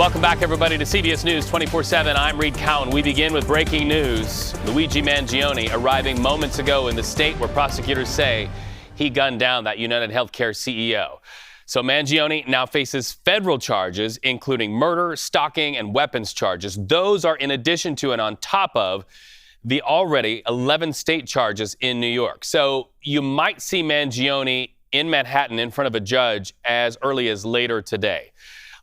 Welcome back, everybody, to CBS News 24/7. I'm Reed Cowan. We begin with breaking news. Luigi Mangione arriving moments ago in the state where prosecutors say he gunned down that United Healthcare CEO. So Mangione now faces federal charges, including murder, stalking, and weapons charges. Those are in addition to and on top of the already 11 state charges in New York. So you might see Mangione in Manhattan in front of a judge as early as later today.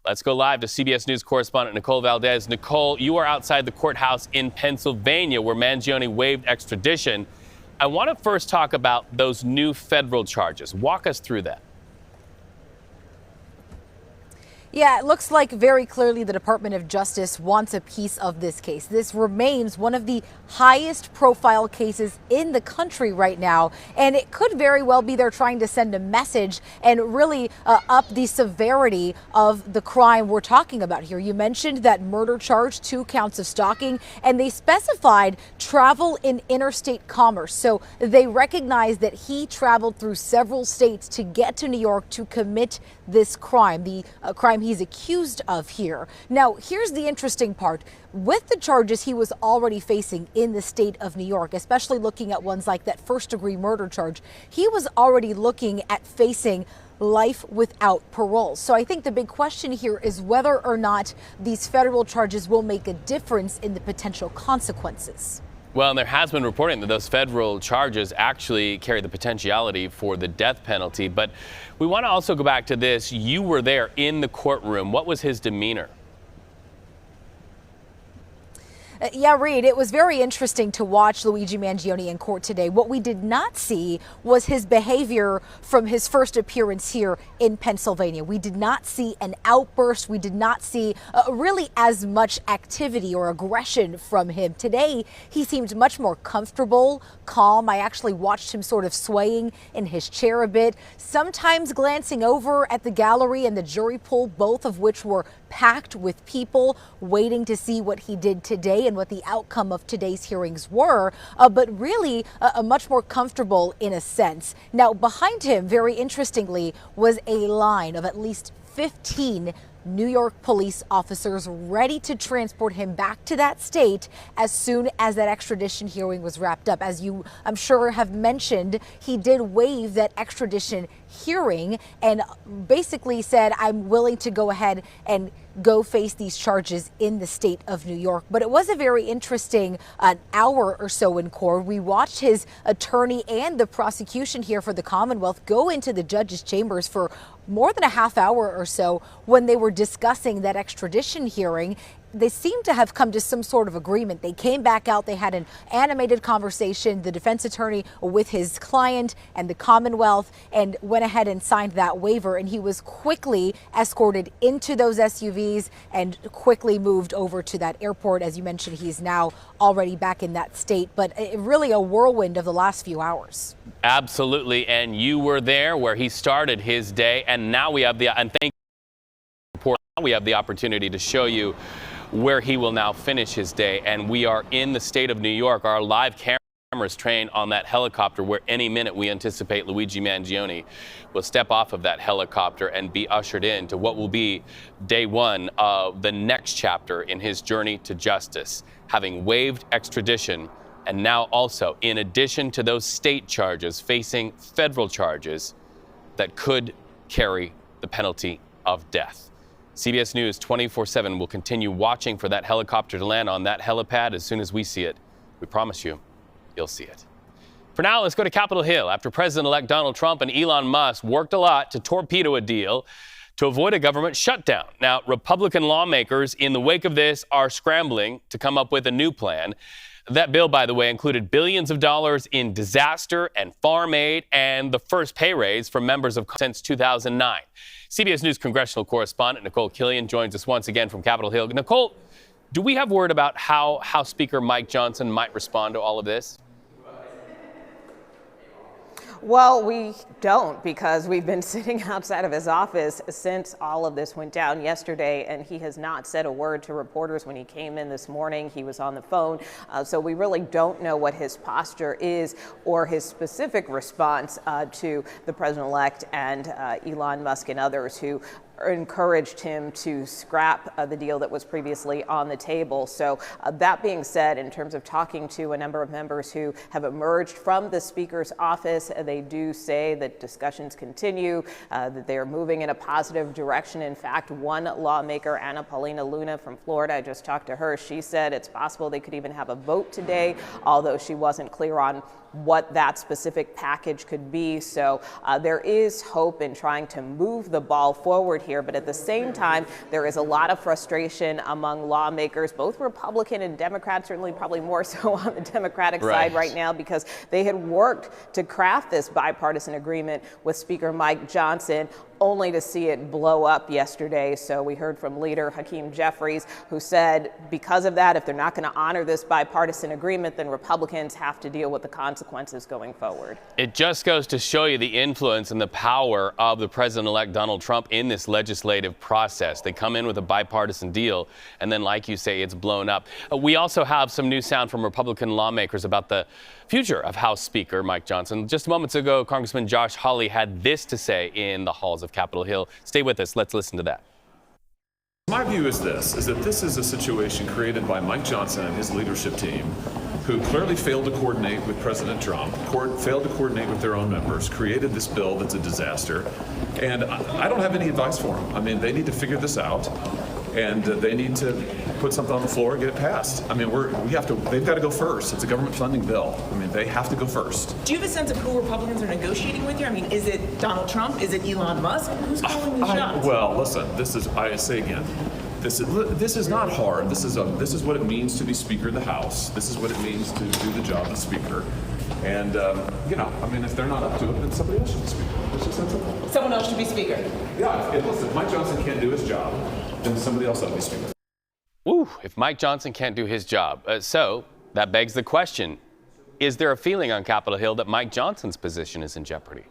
Let's go live to CBS News correspondent Nicole Valdez. Nicole, you are outside the courthouse in Pennsylvania where Mangione waived extradition. I want to first talk about those new federal charges. Walk us through that. Yeah, it looks like very clearly the Department of Justice wants a piece of this case. This remains one of the highest profile cases in the country right now, and it could very well be they're trying to send a message and really up the severity of the crime we're talking about here. You mentioned that murder charge, 2 counts of stalking, and they specified travel in interstate commerce. So they recognize that he traveled through several states to get to New York to commit this crime, the crime he's accused of here. Now, here's the interesting part. With the charges he was already facing in the state of New York, especially looking at ones like that first-degree murder charge, he was already looking at facing life without parole. So I think the big question here is whether or not these federal charges will make a difference in the potential consequences. Well, there has been reporting that those federal charges actually carry the potentiality for the death penalty. But we want to also go back to this. You were there in the courtroom. What was his demeanor? Yeah, Reed, it was very interesting to watch Luigi Mangione in court today. What we did not see was his behavior from his first appearance here in Pennsylvania. We did not see an outburst. We did not see really as much activity or aggression from him. Today, he seemed much more comfortable, calm. I actually watched him sort of swaying in his chair a bit, sometimes glancing over at the gallery and the jury pool, both of which were packed with people waiting to see what he did today and what the outcome of today's hearings were, but really much more comfortable in a sense. Now, behind him, very interestingly, was a line of at least 15 New York police officers ready to transport him back to that state as soon as that extradition hearing was wrapped up. As you, I'm sure, have mentioned, he did waive that extradition hearing and basically said, I'm willing to go ahead and go face these charges in the state of New York. But it was a very interesting hour or so in court. We watched his attorney and the prosecution here for the Commonwealth go into the judge's chambers for more than a half hour or so when they were discussing that extradition hearing. They seemed to have come to some sort of agreement. They came back out. They had an animated conversation, the defense attorney with his client and the Commonwealth, and went ahead and signed that waiver. And he was quickly escorted into those SUVs and quickly moved over to that airport. As you mentioned, he's now already back in that state. But really a whirlwind of the last few hours. Absolutely. And you were there where he started his day. And now we have the opportunity to show you where he will now finish his day. And we are in the state of New York. Our live cameras trained on that helicopter where any minute we anticipate Luigi Mangione will step off of that helicopter and be ushered in to what will be day one of the next chapter in his journey to justice, having waived extradition and now also, in addition to those state charges, facing federal charges that could carry the penalty of death. CBS News 24/7 will continue watching for that helicopter to land on that helipad as soon as we see it. We promise you, you'll see it. For now, let's go to Capitol Hill. After President-elect Donald Trump and Elon Musk worked a lot to torpedo a deal to avoid a government shutdown. Now, Republican lawmakers in the wake of this are scrambling to come up with a new plan. That bill, by the way, included billions of dollars in disaster and farm aid and the first pay raise for members of Congress since 2009. CBS News congressional correspondent Nicole Killian joins us once again from Capitol Hill. Nicole, do we have word about how House Speaker Mike Johnson might respond to all of this? Well, we don't, because we've been sitting outside of his office since all of this went down yesterday, and he has not said a word to reporters. When he came in this morning, he was on the phone. So we really don't know what his posture is or his specific response to the president-elect and Elon Musk and others who encouraged him to scrap the deal that was previously on the table. So that being said, in terms of talking to a number of members who have emerged from the Speaker's office, they do say that discussions continue, that they are moving in a positive direction. In fact, one lawmaker, Anna Paulina Luna from Florida, I just talked to her. She said it's possible they could even have a vote today, although she wasn't clear on what that specific package could be. So there is hope in trying to move the ball forward here. But at the same time, there is a lot of frustration among lawmakers, both Republican and Democrat, certainly probably more so on the Democratic side right now, because they had worked to craft this bipartisan agreement with Speaker Mike Johnson, only to see it blow up yesterday. So we heard from leader Hakeem Jeffries, who said because of that, if they're not going to honor this bipartisan agreement, then Republicans have to deal with the consequences going forward. It just goes to show you the influence and the power of the president-elect Donald Trump in this legislative process. They come in with a bipartisan deal, and then, like you say, it's blown up. We also have some new sound from Republican lawmakers about the future of House Speaker Mike Johnson. Just moments ago, Congressman Josh Hawley had this to say in the halls of Capitol Hill. Stay with us. Let's listen to that. My view is that this is a situation created by Mike Johnson and his leadership team, who clearly failed to coordinate with President Trump, failed to coordinate with their own members, created this bill that's a disaster. And I don't have any advice for them. I mean, they need to figure this out, and they need to put something on the floor and get it passed. I mean, they've got to go first. It's a government funding bill. I mean, they have to go first. Do you have a sense of who Republicans are negotiating with here? I mean, is it Donald Trump? Is it Elon Musk? Who's calling the shots? Well, listen, I say again, this is not hard. This is what it means to be Speaker of the House. This is what it means to do the job of Speaker. And, I mean, if they're not up to it, then somebody else should be Speaker. It's just that simple. Someone else should be Speaker. Yeah, listen, if Mike Johnson can't do his job, then somebody else ought to be Speaker. Ooh, if Mike Johnson can't do his job. So that begs the question, is there a feeling on Capitol Hill that Mike Johnson's position is in jeopardy?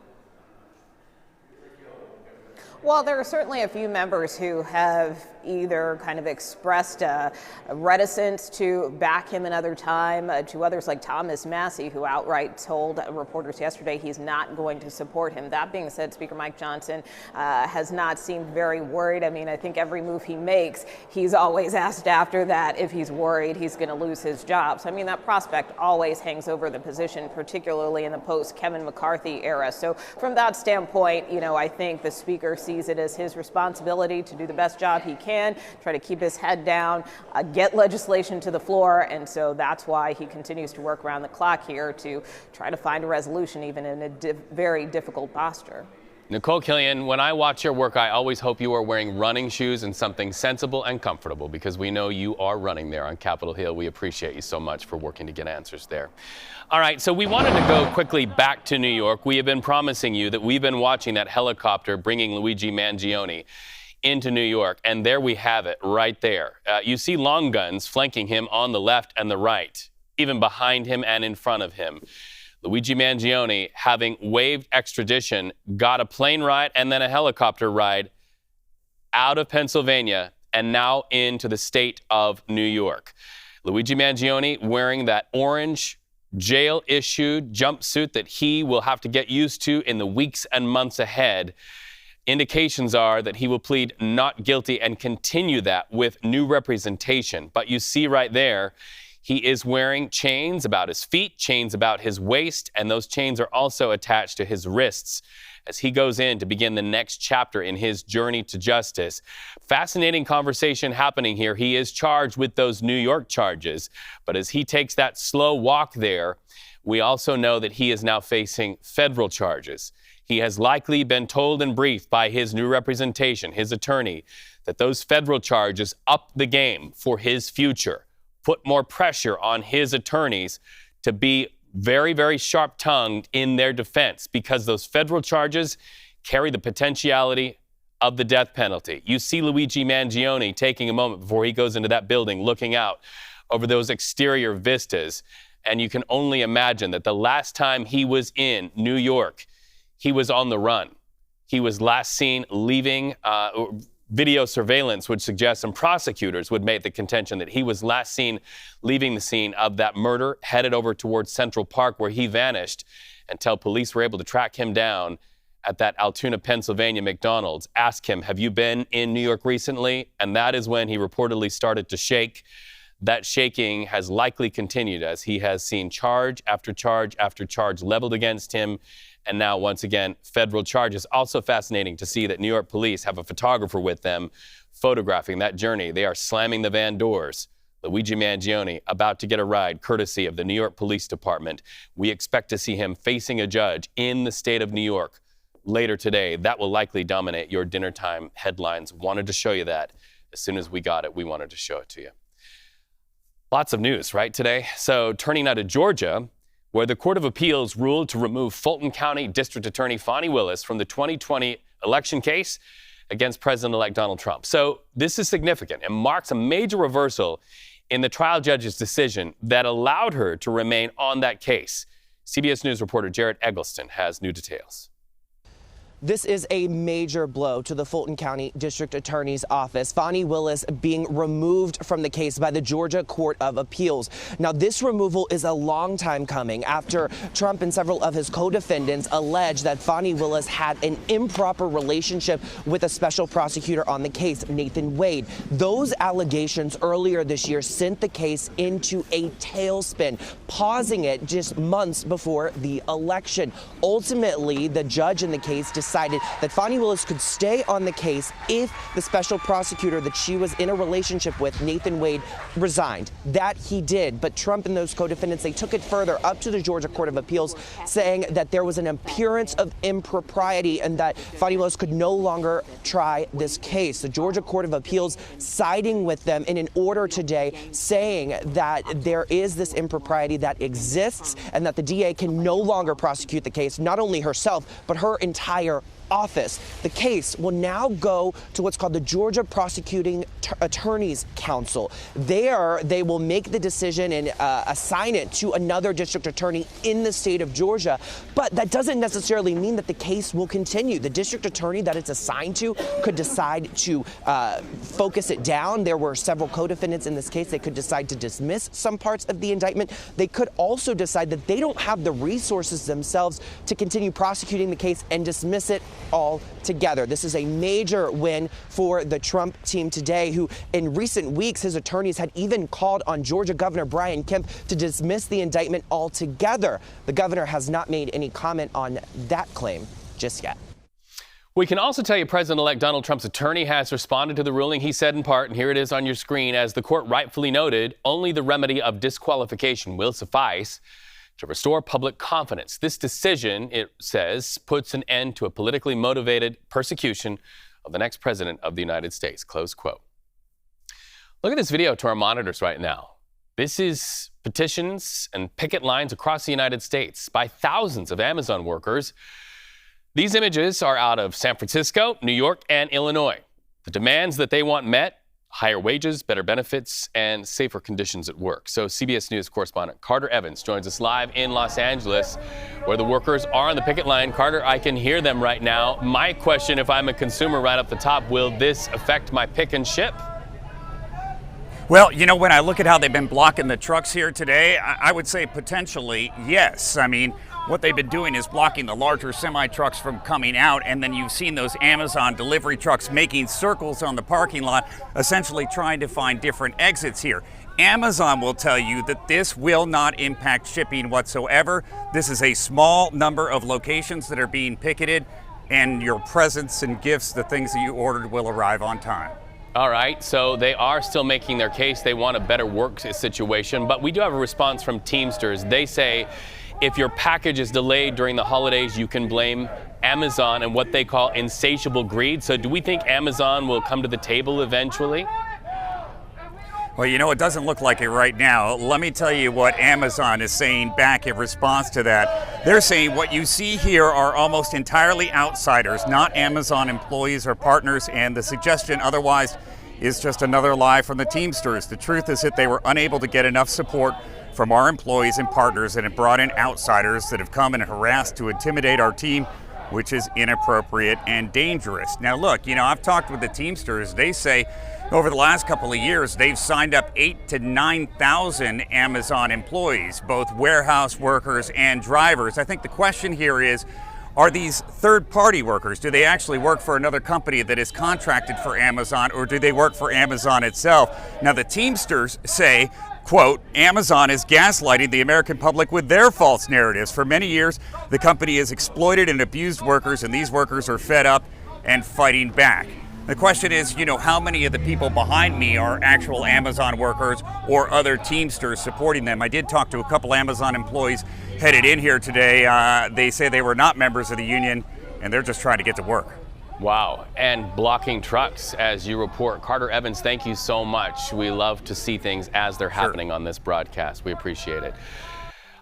Well, there are certainly a few members who have either kind of expressed a reticence to back him another time, to others like Thomas Massey, who outright told reporters yesterday he's not going to support him. That being said, Speaker Mike Johnson has not seemed very worried. I mean, I think every move he makes, he's always asked after that if he's worried he's going to lose his job. So, I mean, that prospect always hangs over the position, particularly in the post-Kevin McCarthy era. So from that standpoint, I think the Speaker sees it as his responsibility to do the best job he can, try to keep his head down, get legislation to the floor, and so that's why he continues to work around the clock here to try to find a resolution, even in a very difficult posture. Nicole Killian, when I watch your work, I always hope you are wearing running shoes and something sensible and comfortable, because we know you are running there on Capitol Hill. We appreciate you so much for working to get answers there. All right, so we wanted to go quickly back to New York. We have been promising you that we've been watching that helicopter bringing Luigi Mangione into New York, and there we have it right there. You see long guns flanking him on the left and the right, even behind him and in front of him. Luigi Mangione, having waived extradition, got a plane ride and then a helicopter ride out of Pennsylvania and now into the state of New York. Luigi Mangione wearing that orange jail-issued jumpsuit that he will have to get used to in the weeks and months ahead. Indications are that he will plead not guilty and continue that with new representation. But you see right there, he is wearing chains about his feet, chains about his waist, and those chains are also attached to his wrists as he goes in to begin the next chapter in his journey to justice. Fascinating conversation happening here. He is charged with those New York charges, but as he takes that slow walk there, we also know that he is now facing federal charges. He has likely been told and briefed by his new representation, his attorney, that those federal charges up the game for his future, put more pressure on his attorneys to be very, very sharp-tongued in their defense, because those federal charges carry the potentiality of the death penalty. You see Luigi Mangione taking a moment before he goes into that building, looking out over those exterior vistas, and you can only imagine that the last time he was in New York, he was on the run. He was last seen leaving. Video surveillance would suggest, and prosecutors would make the contention that he was last seen leaving the scene of that murder, headed over towards Central Park, where he vanished until police were able to track him down at that Altoona, Pennsylvania McDonald's. Ask him, have you been in New York recently? And that is when he reportedly started to shake. That shaking has likely continued as he has seen charge after charge after charge leveled against him. And now, once again, federal charges. Also fascinating to see that New York police have a photographer with them photographing that journey. They are slamming the van doors. Luigi Mangione about to get a ride courtesy of the New York Police Department. We expect to see him facing a judge in the state of New York later today. That will likely dominate your dinner time headlines. Wanted to show you that. As soon as we got it, we wanted to show it to you. Lots of news, right, today? So turning now to Georgia, where the Court of Appeals ruled to remove Fulton County District Attorney Fani Willis from the 2020 election case against President-elect Donald Trump. So this is significant and marks a major reversal in the trial judge's decision that allowed her to remain on that case. CBS News reporter Jared Eggleston has new details. This is a major blow to the Fulton County District Attorney's Office. Fani Willis being removed from the case by the Georgia Court of Appeals. Now, this removal is a long time coming after Trump and several of his co-defendants alleged that Fani Willis had an improper relationship with a special prosecutor on the case, Nathan Wade. Those allegations earlier this year sent the case into a tailspin, pausing it just months before the election. Ultimately, the judge in the case decided that Fani Willis could stay on the case if the special prosecutor that she was in a relationship with, Nathan Wade, resigned. That he did. But Trump and those co-defendants, they took it further up to the Georgia Court of Appeals, saying that there was an appearance of impropriety and that Fani Willis could no longer try this case. The Georgia Court of Appeals siding with them in an order today saying that there is this impropriety that exists and that the DA can no longer prosecute the case, not only herself, but her entire office. The case will now go to what's called the Georgia Prosecuting Attorneys Council. There, they will make the decision and assign it to another district attorney in the state of Georgia. But that doesn't necessarily mean that the case will continue. The district attorney that it's assigned to could decide to focus it down. There were several co-defendants in this case. They could decide to dismiss some parts of the indictment. They could also decide that they don't have the resources themselves to continue prosecuting the case and dismiss it all together. This is a major win for the Trump team today, who in recent weeks, his attorneys had even called on Georgia Governor Brian Kemp to dismiss the indictment altogether. The governor has not made any comment on that claim just yet. We can also tell you President-elect Donald Trump's attorney has responded to the ruling. He said in part, and here it is on your screen, as the court rightfully noted, only the remedy of disqualification will suffice to restore public confidence. This decision, it says, puts an end to a politically motivated persecution of the next president of the United States, close quote. Look at this video to our monitors right now. This is petitions and picket lines across the United States by thousands of Amazon workers. These images are out of San Francisco, New York, and Illinois. The demands that they want met: higher wages, better benefits, and safer conditions at work. So CBS News correspondent Carter Evans joins us live in Los Angeles, where the workers are on the picket line. Carter, I can hear them right now. My question, if I'm a consumer right up the top, will this affect my pick and ship? Well, you know, when I look at how they've been blocking the trucks here today, I would say potentially yes. I mean, what they've been doing is blocking the larger semi-trucks from coming out, and then you've seen those Amazon delivery trucks making circles on the parking lot, essentially trying to find different exits here. Amazon will tell you that this will not impact shipping whatsoever. This is a small number of locations that are being picketed, and your presents and gifts, the things that you ordered, will arrive on time. All right, so they are still making their case. They want a better work situation, but we do have a response from Teamsters. They say if your package is delayed during the holidays, you can blame Amazon and what they call insatiable greed. So do we think Amazon will come to the table eventually? Well, you know, it doesn't look like it right now. Let me tell you what Amazon is saying back in response to that. They're saying what you see here are almost entirely outsiders, not Amazon employees or partners, and the suggestion otherwise is just another lie from the Teamsters. The truth is that they were unable to get enough support from our employees and partners, and have brought in outsiders that have come and harassed to intimidate our team, which is inappropriate and dangerous. Now look, you know, I've talked with the Teamsters. They say over the last couple of years, they've signed up 8,000 to 9,000 Amazon employees, both warehouse workers and drivers. I think the question here is, are these third-party workers? Do they actually work for another company that is contracted for Amazon, or do they work for Amazon itself? Now, the Teamsters say, quote, Amazon is gaslighting the American public with their false narratives. For many years, the company has exploited and abused workers, and these workers are fed up and fighting back. The question is, how many of the people behind me are actual Amazon workers or other Teamsters supporting them? I did talk to a couple Amazon employees headed in here today. They say they were not members of the union, and they're just trying to get to work. Wow, and blocking trucks as you report. Carter Evans, thank you so much. We love to see things as they're happening on this broadcast. We appreciate it.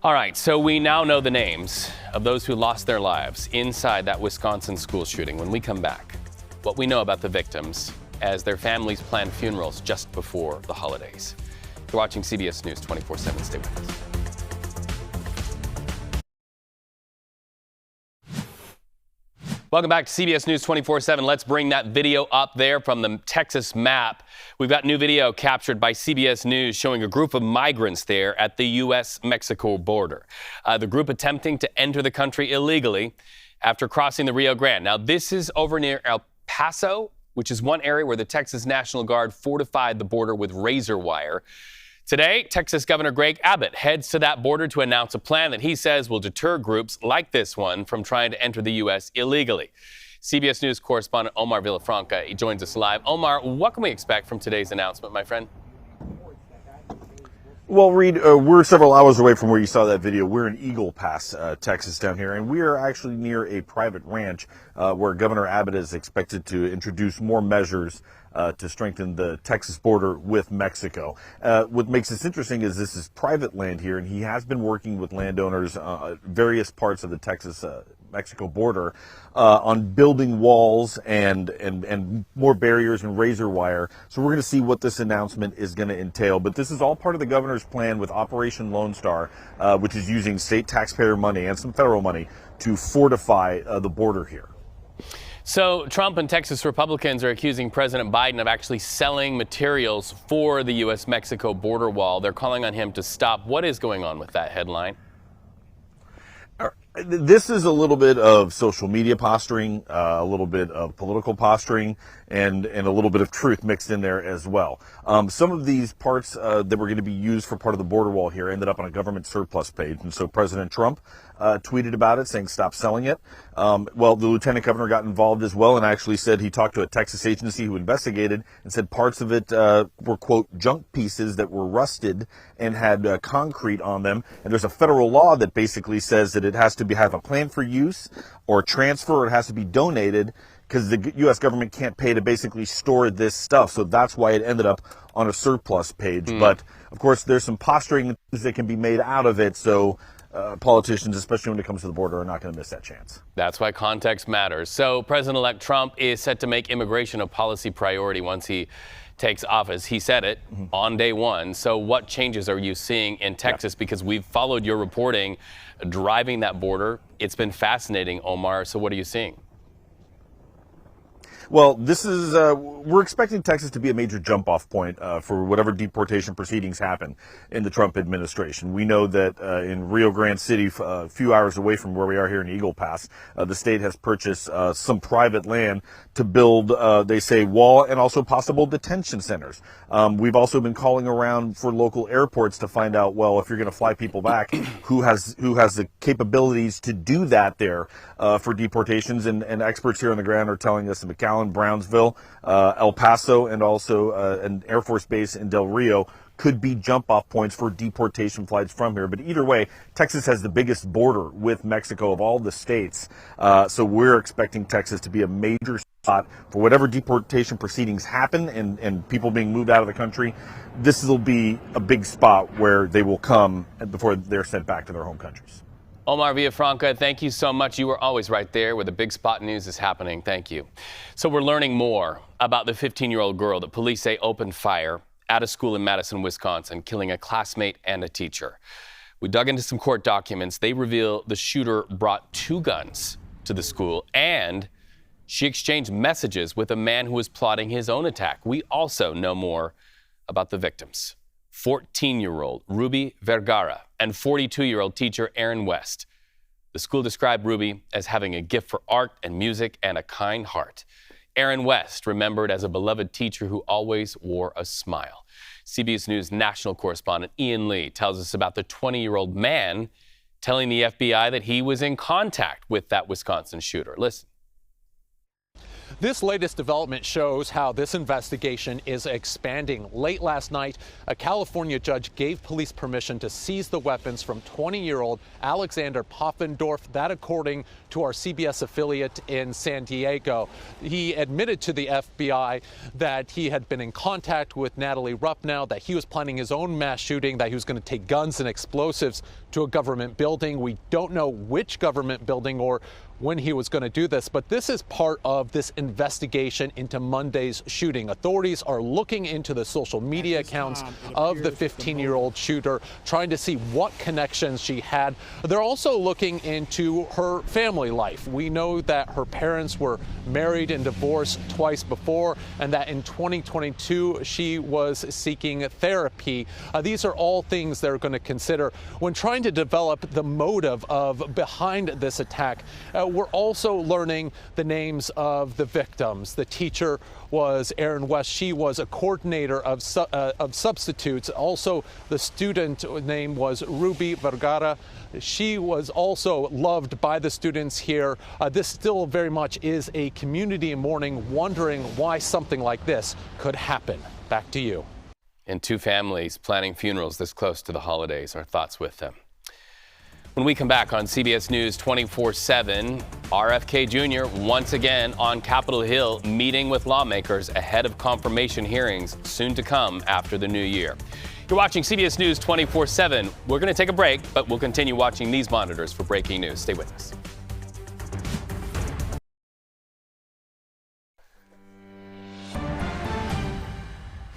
All right, so we now know the names of those who lost their lives inside that Wisconsin school shooting. When we come back, what we know about the victims as their families plan funerals just before the holidays. You're watching CBS News 24/7. Stay with us. Welcome back to CBS News 24/7. Let's bring that video up there from the Texas map. We've got new video captured by CBS News showing a group of migrants there at the U.S.-Mexico border. The group attempting to enter the country illegally after crossing the Rio Grande. Now, this is over near El Paso, which is one area where the Texas National Guard fortified the border with razor wire. Today, Texas Governor Greg Abbott heads to that border to announce a plan that he says will deter groups like this one from trying to enter the U.S. illegally. CBS News correspondent Omar Villafranca joins us live. Omar, what can we expect from today's announcement, my friend? Well, Reed, we're several hours away from where you saw that video. We're in Eagle Pass, Texas down here, and we are actually near a private ranch where Governor Abbott is expected to introduce more measures to strengthen the Texas border with Mexico. What makes this interesting is this is private land here, and he has been working with landowners various parts of the Texas-Mexico border on building walls and more barriers and razor wire. So we're going to see what this announcement is going to entail. But this is all part of the governor's plan with Operation Lone Star, which is using state taxpayer money and some federal money to fortify the border here. So Trump and Texas Republicans are accusing President Biden of actually selling materials for the U.S.-Mexico border wall. They're calling on him to stop. What is going on with that headline? This is a little bit of social media posturing, a little bit of political posturing, and a little bit of truth mixed in there as well. Some of these parts that were going to be used for part of the border wall here ended up on a government surplus page. And so President Trump tweeted about it, saying stop selling it. Well, the lieutenant governor got involved as well and actually said he talked to a Texas agency who investigated and said parts of it were, quote, junk pieces that were rusted and had concrete on them. And there's a federal law that basically says that it has to have a plan for use or transfer, or it has to be donated, because the U.S. government can't pay to basically store this stuff. So that's why it ended up on a surplus page. But, of course, there's some posturing that can be made out of it. So politicians, especially when it comes to the border, are not going to miss that chance. That's why context matters. So President-elect Trump is set to make immigration a policy priority once he takes office. He said it on day one. So what changes are you seeing in Texas? Because we've followed your reporting driving that border. It's been fascinating, Omar. So what are you seeing? Well, this is, we're expecting Texas to be a major jump-off point for whatever deportation proceedings happen in the Trump administration. We know that in Rio Grande City, a few hours away from where we are here in Eagle Pass, the state has purchased some private land to build, they say, wall and also possible detention centers. We've also been calling around for local airports to find out, well, if you're going to fly people back, who has the capabilities to do that there for deportations, and experts here on the ground are telling us that McAllen, Brownsville, El Paso, and also an Air Force base in Del Rio could be jump-off points for deportation flights from here. But either way, Texas has the biggest border with Mexico of all the states. So we're expecting Texas to be a major spot for whatever deportation proceedings happen and people being moved out of the country. This will be a big spot where they will come before they're sent back to their home countries. Omar Villafranca, thank you so much. You were always right there where the big spot news is happening. Thank you. So we're learning more about the 15-year-old girl that police say opened fire at a school in Madison, Wisconsin, killing a classmate and a teacher. We dug into some court documents. They reveal the shooter brought 2 guns to the school, and she exchanged messages with a man who was plotting his own attack. We also know more about the victims. 14-year-old Ruby Vergara and 42-year-old teacher Aaron West. The school described Ruby as having a gift for art and music and a kind heart. Aaron West, remembered as a beloved teacher who always wore a smile. CBS News national correspondent Ian Lee tells us about the 20-year-old man telling the FBI that he was in contact with that Wisconsin shooter. Listen. This latest development shows how this investigation is expanding. Late last night, a California judge gave police permission to seize the weapons from 20-year-old Alexander Poffendorf, that according to our CBS affiliate in San Diego. He admitted to the FBI that he had been in contact with Natalie Ruffnow, that he was planning his own mass shooting, that he was going to take guns and explosives to a government building. We don't know which government building or when he was going to do this, but this is part of this investigation into Monday's shooting. Authorities are looking into the social media accounts of the 15-year-old shooter, trying to see what connections she had. They're also looking into her family life. We know that her parents were married and divorced twice before, and that in 2022 she was seeking therapy. These are all things they're going to consider when trying to develop the motive of behind this attack. We're also learning the names of the victims. The teacher was Aaron West. She was a coordinator of substitutes. Also, the student name was Ruby Vergara. She was also loved by the students here. This still very much is a community in mourning, wondering why something like this could happen. Back to you. And two families planning funerals this close to the holidays. Our thoughts with them. When we come back on CBS News 24/7, RFK Jr. once again on Capitol Hill meeting with lawmakers ahead of confirmation hearings soon to come after the new year. You're watching CBS News 24/7. We're going to take a break, but we'll continue watching these monitors for breaking news. Stay with us.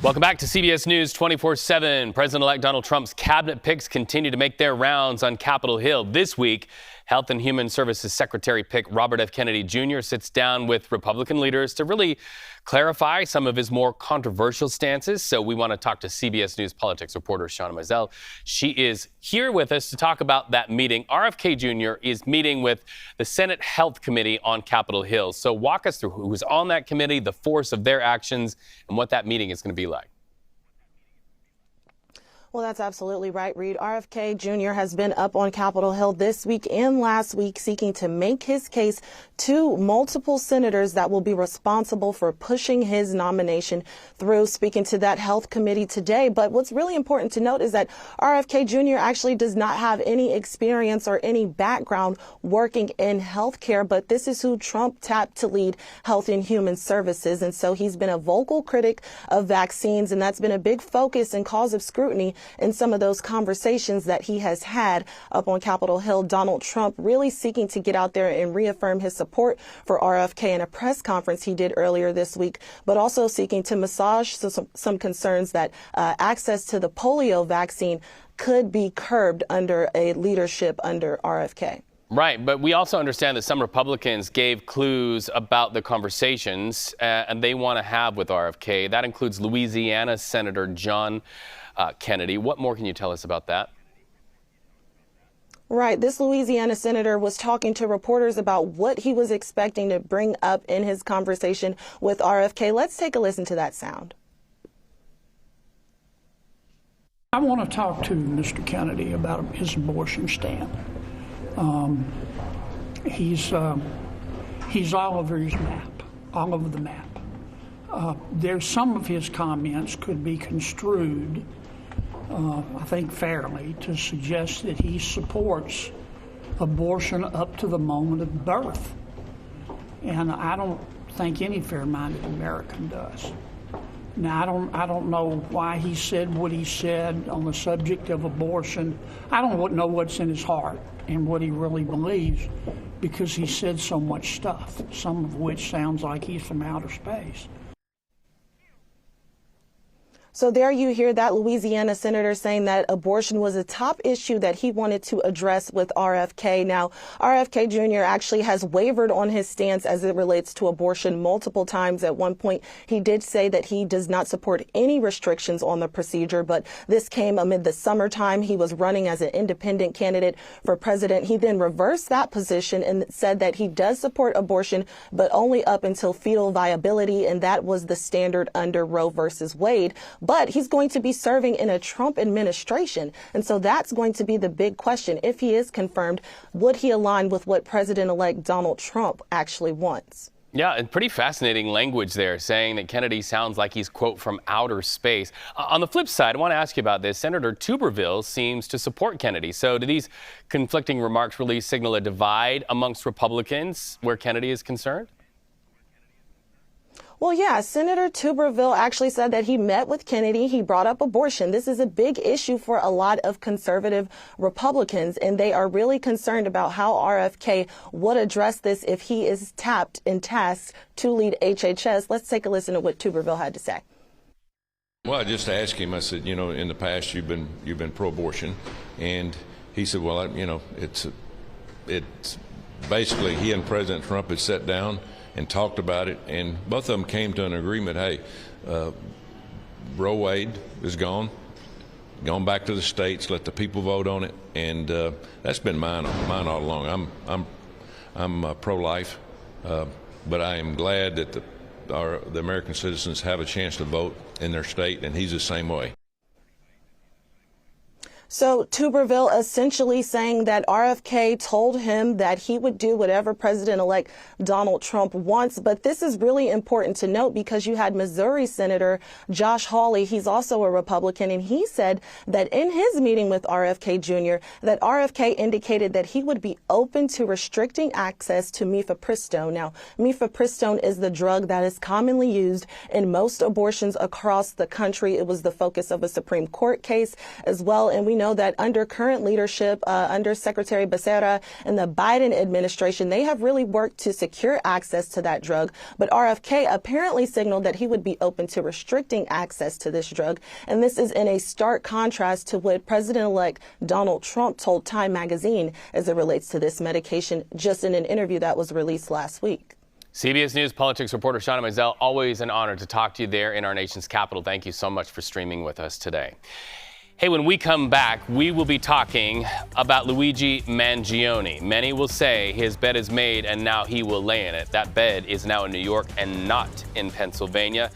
Welcome back to CBS News 24/7. President-elect Donald Trump's cabinet picks continue to make their rounds on Capitol Hill. This week, Health and Human Services Secretary pick Robert F. Kennedy Jr. sits down with Republican leaders to really clarify some of his more controversial stances. So we want to talk to CBS News politics reporter Shauna Mazel. She is here with us to talk about that meeting. RFK Jr. is meeting with the Senate Health Committee on Capitol Hill. So walk us through who's on that committee, the force of their actions, and what that meeting is going to be like. Well, that's absolutely right, Reed. RFK Jr. has been up on Capitol Hill this week and last week seeking to make his case to multiple senators that will be responsible for pushing his nomination through, speaking to that health committee today. But what's really important to note is that RFK Jr. actually does not have any experience or any background working in healthcare, but this is who Trump tapped to lead Health and Human Services. And so he's been a vocal critic of vaccines, and that's been a big focus and cause of scrutiny in some of those conversations that he has had up on Capitol Hill. Donald Trump really seeking to get out there and reaffirm his support for RFK in a press conference he did earlier this week, but also seeking to massage some concerns that access to the polio vaccine could be curbed under a leadership under RFK. Right, but we also understand that some Republicans gave clues about the conversations and they want to have with RFK. That includes Louisiana Senator John Kennedy. What more can you tell us about that? Right. This Louisiana senator was talking to reporters about what he was expecting to bring up in his conversation with RFK. Let's take a listen to that sound. I want to talk to Mr. Kennedy about his abortion stand. He's all over his map, all over the map. There's some of his comments could be construed, I think fairly, to suggest that he supports abortion up to the moment of birth. And I don't think any fair-minded American does. Now, I don't know why he said what he said on the subject of abortion. I don't know what's in his heart and what he really believes, because he said so much stuff, some of which sounds like he's from outer space. So there you hear that Louisiana senator saying that abortion was a top issue that he wanted to address with RFK. Now, RFK Jr. actually has wavered on his stance as it relates to abortion multiple times. At one point, he did say that he does not support any restrictions on the procedure, but this came amid the summertime. He was running as an independent candidate for president. He then reversed that position and said that he does support abortion, but only up until fetal viability, and that was the standard under Roe versus Wade. But he's going to be serving in a Trump administration. And so that's going to be the big question. If he is confirmed, would he align with what President-elect Donald Trump actually wants? Yeah, and pretty fascinating language there, saying that Kennedy sounds like he's, quote, from outer space. On the flip side, I want to ask you about this. Senator Tuberville seems to support Kennedy. So do these conflicting remarks really signal a divide amongst Republicans where Kennedy is concerned? Well, yeah, Senator Tuberville actually said that he met with Kennedy. He brought up abortion. This is a big issue for a lot of conservative Republicans, and they are really concerned about how RFK would address this if he is tapped and tasked to lead HHS. Let's take a listen to what Tuberville had to say. Well, I just asked him, I said, you know, in the past you've been pro-abortion, and he said, well, you know, it's basically he and President Trump had sat down and talked about it, and both of them came to an agreement. Hey, Roe Wade is gone back to the states. Let the people vote on it, and that's been mine all along. I'm pro-life, but I am glad that the American citizens have a chance to vote in their state, and he's the same way. So Tuberville essentially saying that RFK told him that he would do whatever President-elect Donald Trump wants. But this is really important to note because you had Missouri Senator Josh Hawley. He's also a Republican, and he said that in his meeting with RFK Jr., that RFK indicated that he would be open to restricting access to mifepristone. Now, mifepristone is the drug that is commonly used in most abortions across the country. It was the focus of a Supreme Court case as well, and we know that under current leadership, under Secretary Becerra and the Biden administration, they have really worked to secure access to that drug. But RFK apparently signaled that he would be open to restricting access to this drug. And this is in a stark contrast to what President-elect Donald Trump told Time magazine as it relates to this medication, just in an interview that was released last week. CBS News politics reporter Shauna Mizell, always an honor to talk to you there in our nation's capital. Thank you so much for streaming with us today. Hey, when we come back, we will be talking about Luigi Mangione. Many will say his bed is made and now he will lay in it. That bed is now in New York and not in Pennsylvania.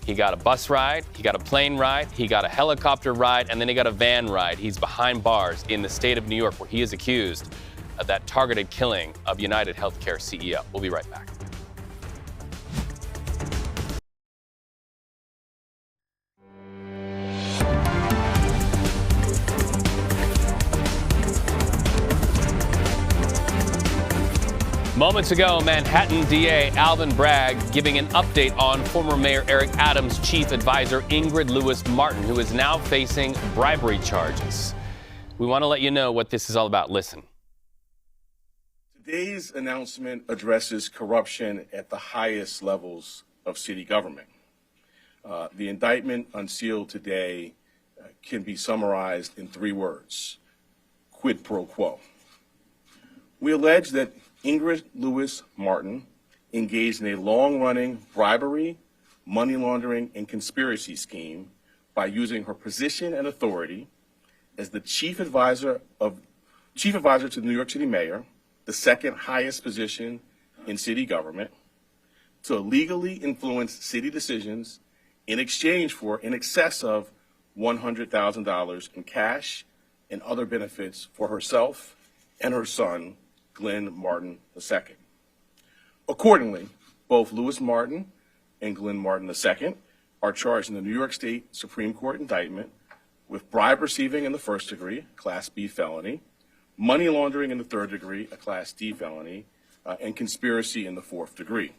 He got a bus ride, he got a plane ride, he got a helicopter ride, and then he got a van ride. He's behind bars in the state of New York, where he is accused of that targeted killing of United Healthcare CEO. We'll be right back. Moments ago, Manhattan DA Alvin Bragg giving an update on former Mayor Eric Adams' chief advisor Ingrid Lewis-Martin, who is now facing bribery charges. We want to let you know what this is all about. Listen. Today's announcement addresses corruption at the highest levels of city government. The indictment unsealed today can be summarized in 3 words: quid pro quo. We allege that Ingrid Lewis-Martin engaged in a long-running bribery, money laundering, and conspiracy scheme by using her position and authority as the chief advisor to the New York City mayor, the second highest position in city government, to illegally influence city decisions in exchange for in excess of $100,000 in cash and other benefits for herself and her son, Glenn Martin II. Accordingly, both Lewis-Martin and Glenn Martin II are charged in the New York State Supreme Court indictment with bribe receiving in the first degree, Class B felony, money laundering in the third degree, a Class D felony, and conspiracy in the fourth degree.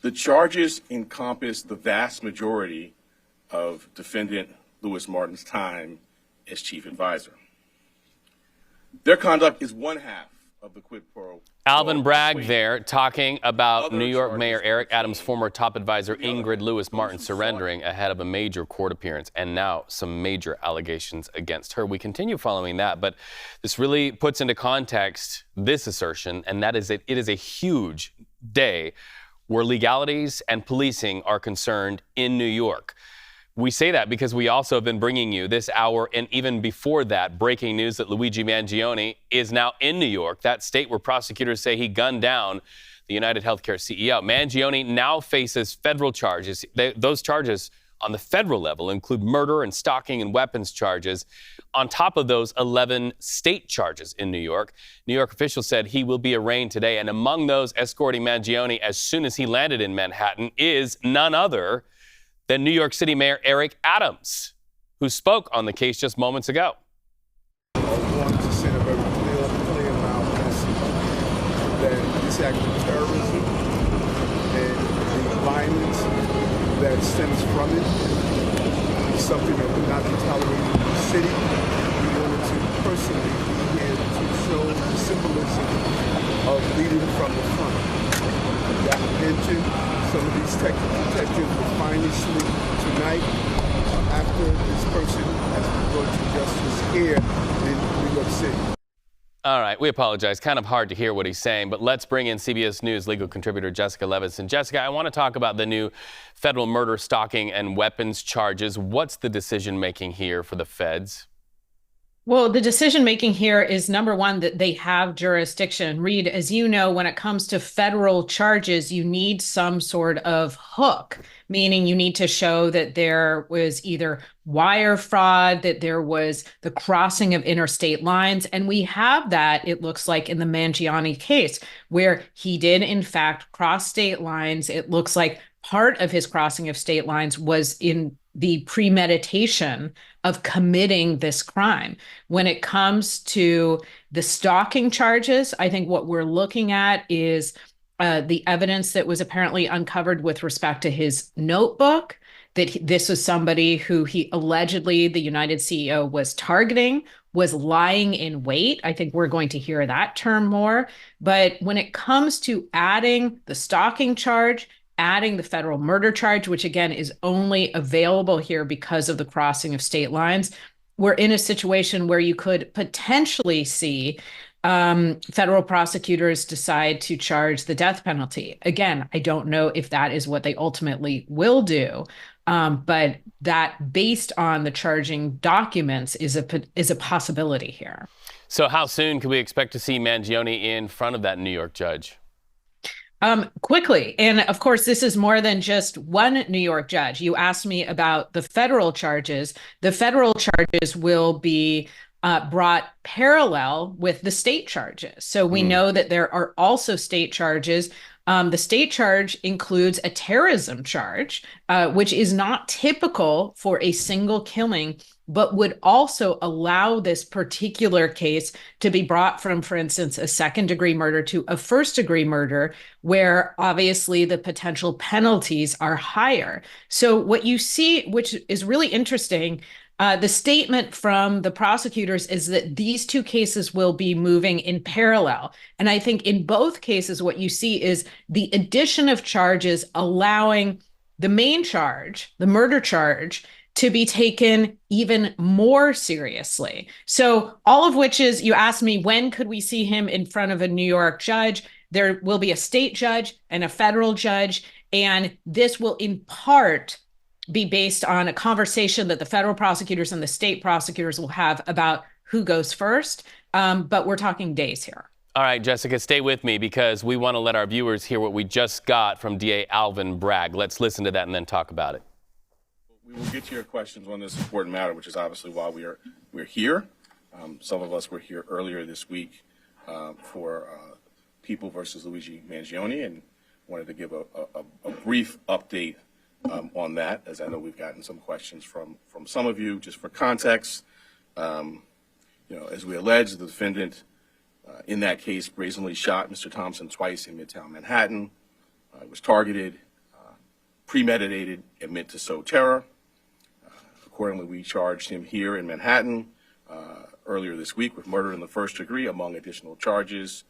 The charges encompass the vast majority of defendant Lewis-Martin's time as chief advisor. Their conduct is one half of the quid pro. Alvin Bragg there talking about New York Mayor Eric Adams' former top advisor Ingrid Lewis-Martin surrendering ahead of a major court appearance, and now some major allegations against her. We continue following that, but this really puts into context this assertion, and that is that it is a huge day where legalities and policing are concerned in New York. We say that because we also have been bringing you this hour, and even before that, breaking news that Luigi Mangione is now in New York, that state where prosecutors say he gunned down the United Healthcare CEO. Mangione now faces federal charges. Those charges on the federal level include murder and stalking and weapons charges. On top of those, 11 state charges in New York. New York officials said he will be arraigned today, and among those escorting Mangione as soon as he landed in Manhattan is none other than New York City Mayor Eric Adams, who spoke on the case just moments ago. I want to send a very clear message that this act of terrorism and the violence that stems from it is something that will not be tolerated in the city. We wanted to personally be here to show the symbolism of leading from the front. That mentioned some of these detectives will finally sleep tonight after this person has been brought to justice here in New York City. All right, we apologize. Kind of hard to hear what he's saying, but let's bring in CBS News legal contributor Jessica Levinson. Jessica, I want to talk about the new federal murder, stalking, and weapons charges. What's the decision making here for the feds? Well, the decision making here is, number one, that they have jurisdiction. Reed, as you know, when it comes to federal charges, you need some sort of hook, meaning you need to show that there was either wire fraud, that there was the crossing of interstate lines. And we have that, it looks like, in the Mangione case, where he did, in fact, cross state lines. It looks like part of his crossing of state lines was in the premeditation of committing this crime. When it comes to the stalking charges, I think what we're looking at is the evidence that was apparently uncovered with respect to his notebook, that this was somebody who he allegedly, the United CEO, was targeting, was lying in wait. I think we're going to hear that term more. But when it comes to adding the stalking charge, adding the federal murder charge, which again is only available here because of the crossing of state lines, we're in a situation where you could potentially see federal prosecutors decide to charge the death penalty. Again, I don't know if that is what they ultimately will do, but that, based on the charging documents, is a possibility here. So how soon can we expect to see Mangione in front of that New York judge? Quickly. And of course, this is more than just one New York judge. You asked me about the federal charges. The federal charges will be brought parallel with the state charges. So we know that there are also state charges. The state charge includes a terrorism charge, which is not typical for a single killing, but would also allow this particular case to be brought from, for instance, a second-degree murder to a first-degree murder, where obviously the potential penalties are higher. So what you see, which is really interesting, the statement from the prosecutors is that these two cases will be moving in parallel. And I think in both cases, what you see is the addition of charges allowing the main charge, the murder charge, to be taken even more seriously. So all of which is, you asked me, when could we see him in front of a New York judge? There will be a state judge and a federal judge, and this will in part be based on a conversation that the federal prosecutors and the state prosecutors will have about who goes first. But we're talking days here. All right, Jessica, stay with me because we want to let our viewers hear what we just got from DA Alvin Bragg. Let's listen to that and then talk about it. We will get to your questions on this important matter, which is obviously why we're here. Some of us were here earlier this week for People versus Luigi Mangione, and wanted to give a brief update on that, as I know we've gotten some questions from some of you. Just for context, as we allege, the defendant in that case brazenly shot Mr. Thompson twice in Midtown Manhattan. It was targeted, premeditated, and meant to sow terror. Accordingly, we charged him here in Manhattan earlier this week with murder in the first degree, among additional charges.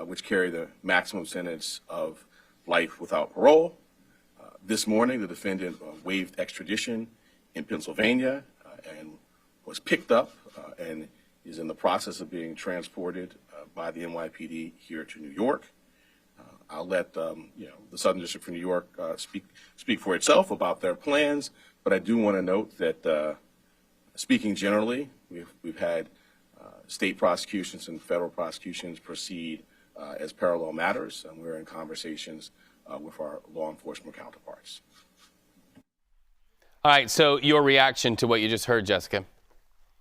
which carry the maximum sentence of life without parole. This morning, the defendant waived extradition in Pennsylvania and was picked up and is in the process of being transported by the NYPD here to New York. I'll let the Southern District for New York speak for itself about their plans, but I do want to note that speaking generally, we've had state prosecutions and federal prosecutions proceed as parallel matters, and we're in conversations with our law enforcement counterparts. All right, so your reaction to what you just heard, Jessica?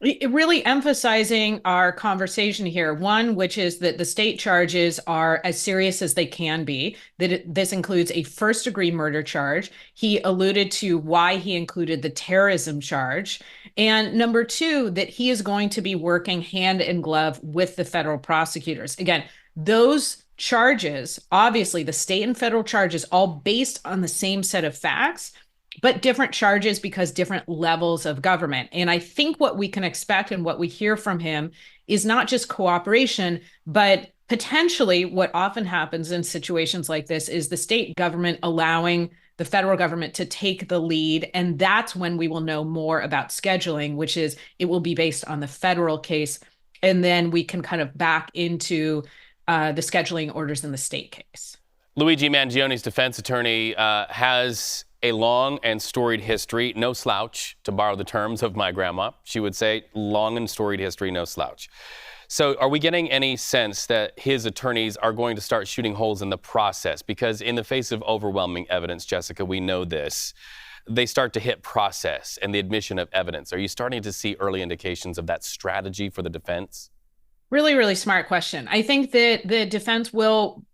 Really emphasizing our conversation here. One, which is that the state charges are as serious as they can be, that this includes a first-degree murder charge. He alluded to why he included the terrorism charge. And number two, that he is going to be working hand in glove with the federal prosecutors. Again, those charges, obviously the state and federal charges, all based on the same set of facts, but different charges because different levels of government. And I think what we can expect and what we hear from him is not just cooperation, but potentially what often happens in situations like this is the state government allowing the federal government to take the lead. And that's when we will know more about scheduling, which is it will be based on the federal case. And then we can kind of back into the scheduling orders in the state case. Luigi Mangione's defense attorney has a long and storied history, no slouch, to borrow the terms of my grandma. She would say, long and storied history, no slouch. So are we getting any sense that his attorneys are going to start shooting holes in the process? Because in the face of overwhelming evidence, Jessica, we know this, they start to hit process and the admission of evidence. Are you starting to see early indications of that strategy for the defense? Really, really smart question. I think that the defense will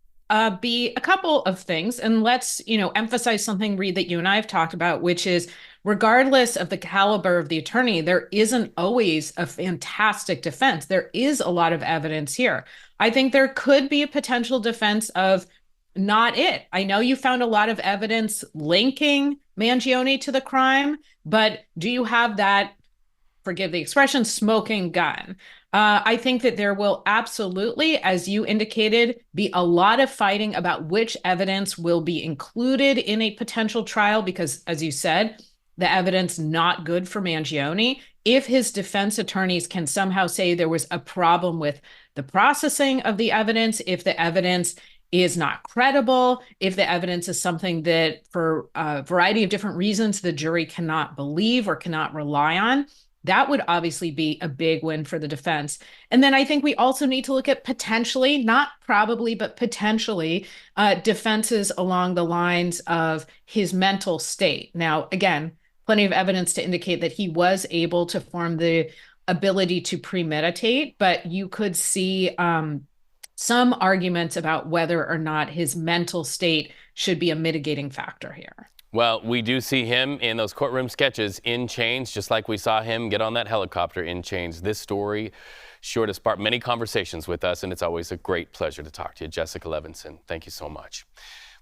be a couple of things. And let's, emphasize something, Reed, that you and I have talked about, which is regardless of the caliber of the attorney, there isn't always a fantastic defense. There is a lot of evidence here. I think there could be a potential defense of not it. I know you found a lot of evidence linking Mangione to the crime, but do you have that, forgive the expression, smoking gun? I think that there will absolutely, as you indicated, be a lot of fighting about which evidence will be included in a potential trial because, as you said, the evidence not good for Mangione. If his defense attorneys can somehow say there was a problem with the processing of the evidence, if the evidence is not credible, if the evidence is something that for a variety of different reasons the jury cannot believe or cannot rely on, that would obviously be a big win for the defense. And then I think we also need to look at potentially, not probably, but potentially defenses along the lines of his mental state. Now, again, plenty of evidence to indicate that he was able to form the ability to premeditate, but you could see some arguments about whether or not his mental state should be a mitigating factor here. Well, we do see him in those courtroom sketches in chains, just like we saw him get on that helicopter in chains. This story sure to spark many conversations with us, and it's always a great pleasure to talk to you. Jessica Levinson, thank you so much.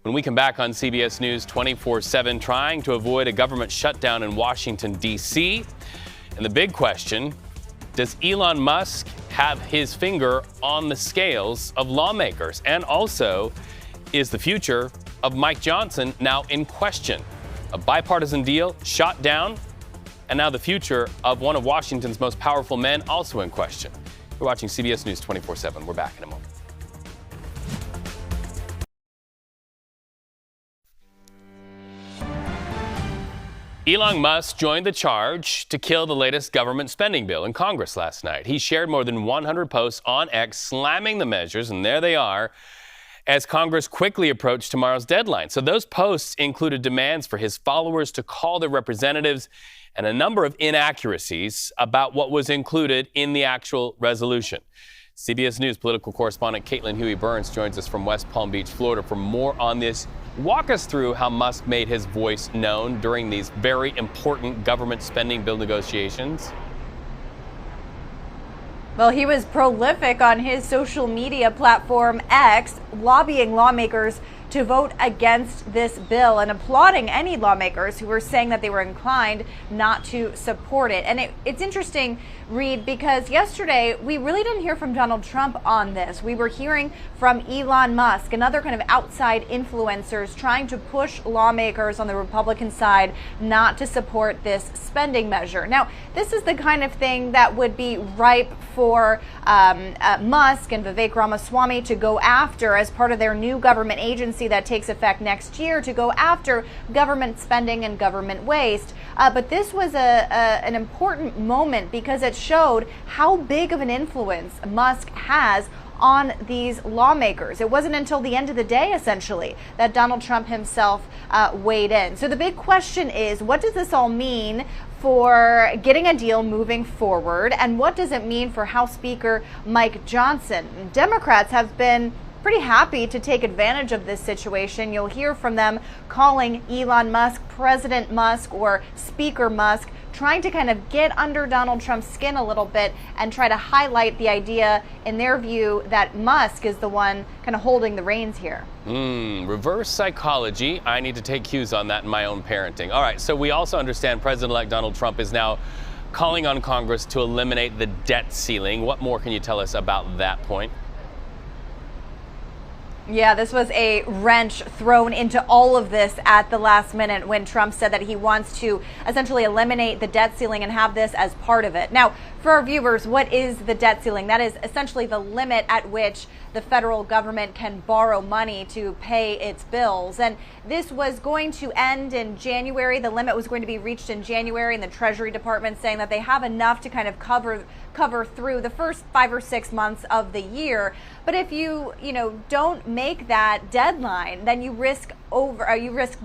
When we come back on CBS News 24/7, trying to avoid a government shutdown in Washington, D.C., and the big question, does Elon Musk have his finger on the scales of lawmakers? And also, is the future of Mike Johnson now in question? A bipartisan deal shot down, and now the future of one of Washington's most powerful men also in question. You're watching CBS News 24/7. We're back in a moment. Elon Musk joined the charge to kill the latest government spending bill in Congress last night. He shared more than 100 posts on X slamming the measures, and there they are, as Congress quickly approached tomorrow's deadline. So those posts included demands for his followers to call their representatives and a number of inaccuracies about what was included in the actual resolution. CBS News political correspondent Caitlin Huey-Burns joins us from West Palm Beach, Florida, for more on this. Walk us through how Musk made his voice known during these very important government spending bill negotiations. Well, he was prolific on his social media platform X, lobbying lawmakers to vote against this bill and applauding any lawmakers who were saying that they were inclined not to support it. And it's interesting, Reed, because yesterday we really didn't hear from Donald Trump on this. We were hearing from Elon Musk and other kind of outside influencers trying to push lawmakers on the Republican side not to support this spending measure. Now, this is the kind of thing that would be ripe for Musk and Vivek Ramaswamy to go after as part of their new government agency that takes effect next year, to go after government spending and government waste. But this was an important moment because it showed how big of an influence Musk has on these lawmakers. It wasn't until the end of the day, essentially, that Donald Trump himself weighed in. So the big question is, what does this all mean for getting a deal moving forward? And what does it mean for House Speaker Mike Johnson? Democrats have been pretty happy to take advantage of this situation. You'll hear from them calling Elon Musk President Musk or Speaker Musk, trying to kind of get under Donald Trump's skin a little bit and try to highlight the idea, in their view, that Musk is the one kind of holding the reins here. Reverse psychology. I need to take cues on that in my own parenting. All right, so we also understand President-elect Donald Trump is now calling on Congress to eliminate the debt ceiling. What more can you tell us about that point? Yeah, this was a wrench thrown into all of this at the last minute when Trump said that he wants to essentially eliminate the debt ceiling and have this as part of it. Now, for our viewers, what is the debt ceiling? That is essentially the limit at which the federal government can borrow money to pay its bills. And this was going to end in January. The limit was going to be reached in January, and the Treasury Department saying that they have enough to kind of cover through the first 5 or 6 months of the year. But if you don't make that deadline, then you risk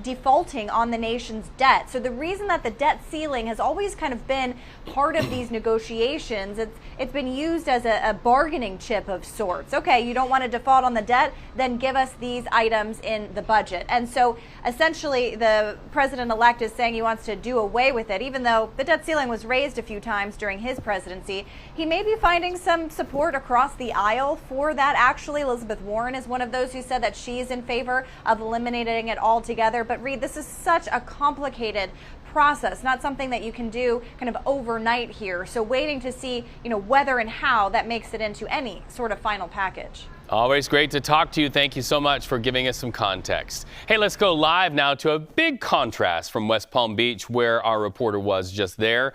defaulting on the nation's debt. So the reason that the debt ceiling has always kind of been part of these negotiations, it's been used as a bargaining chip of sorts. Okay, you don't want to default on the debt, then give us these items in the budget. And so essentially the president-elect is saying he wants to do away with it, even though the debt ceiling was raised a few times during his presidency. He may be finding some support across the aisle for that. Actually, Elizabeth Warren is one of those who said that she's in favor of eliminating it altogether. But Reed, this is such a complicated process, not something that you can do kind of overnight here. So waiting to see, whether and how that makes it into any sort of final package. Always great to talk to you. Thank you so much for giving us some context. Hey, let's go live now to a big contrast from West Palm Beach, where our reporter was just there.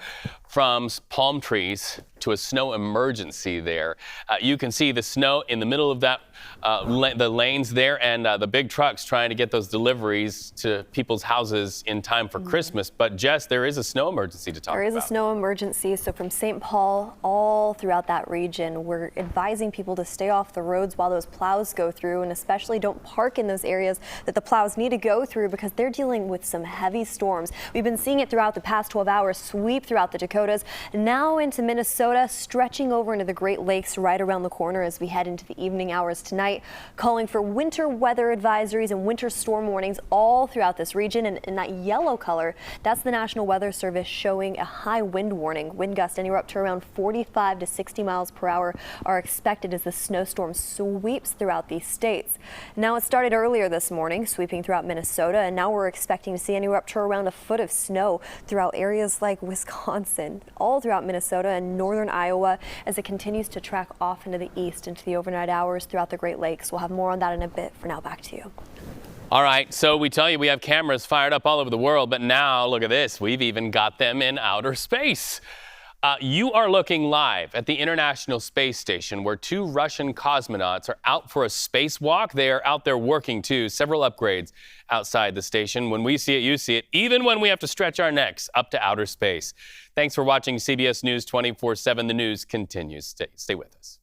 From palm trees to a snow emergency there. You can see the snow in the middle of that, the lanes there, and the big trucks trying to get those deliveries to people's houses in time for Christmas. But Jess, there is a snow emergency to talk about. There is a snow emergency. So from St. Paul all throughout that region, we're advising people to stay off the roads while those plows go through, and especially don't park in those areas that the plows need to go through because they're dealing with some heavy storms. We've been seeing it throughout the past 12 hours sweep throughout the Dakotas, now into Minnesota, stretching over into the Great Lakes right around the corner as we head into the evening hours tonight, calling for winter weather advisories and winter storm warnings all throughout this region. And in that yellow color, that's the National Weather Service showing a high wind warning. Wind gusts anywhere up to around 45 to 60 miles per hour are expected as the snowstorm sweeps throughout these states. Now, it started earlier this morning, sweeping throughout Minnesota, and now we're expecting to see anywhere up to around a foot of snow throughout areas like Wisconsin, all throughout Minnesota and northern Iowa as it continues to track off into the east into the overnight hours throughout the Great Lakes. We'll have more on that in a bit. For now, back to you. All right, so we tell you we have cameras fired up all over the world, but now look at this. We've even got them in outer space. You are looking live at the International Space Station, where 2 Russian cosmonauts are out for a spacewalk. They are out there working, too. Several upgrades outside the station. When we see it, you see it, even when we have to stretch our necks up to outer space. Thanks for watching CBS News 24/7. The news continues. Stay with us.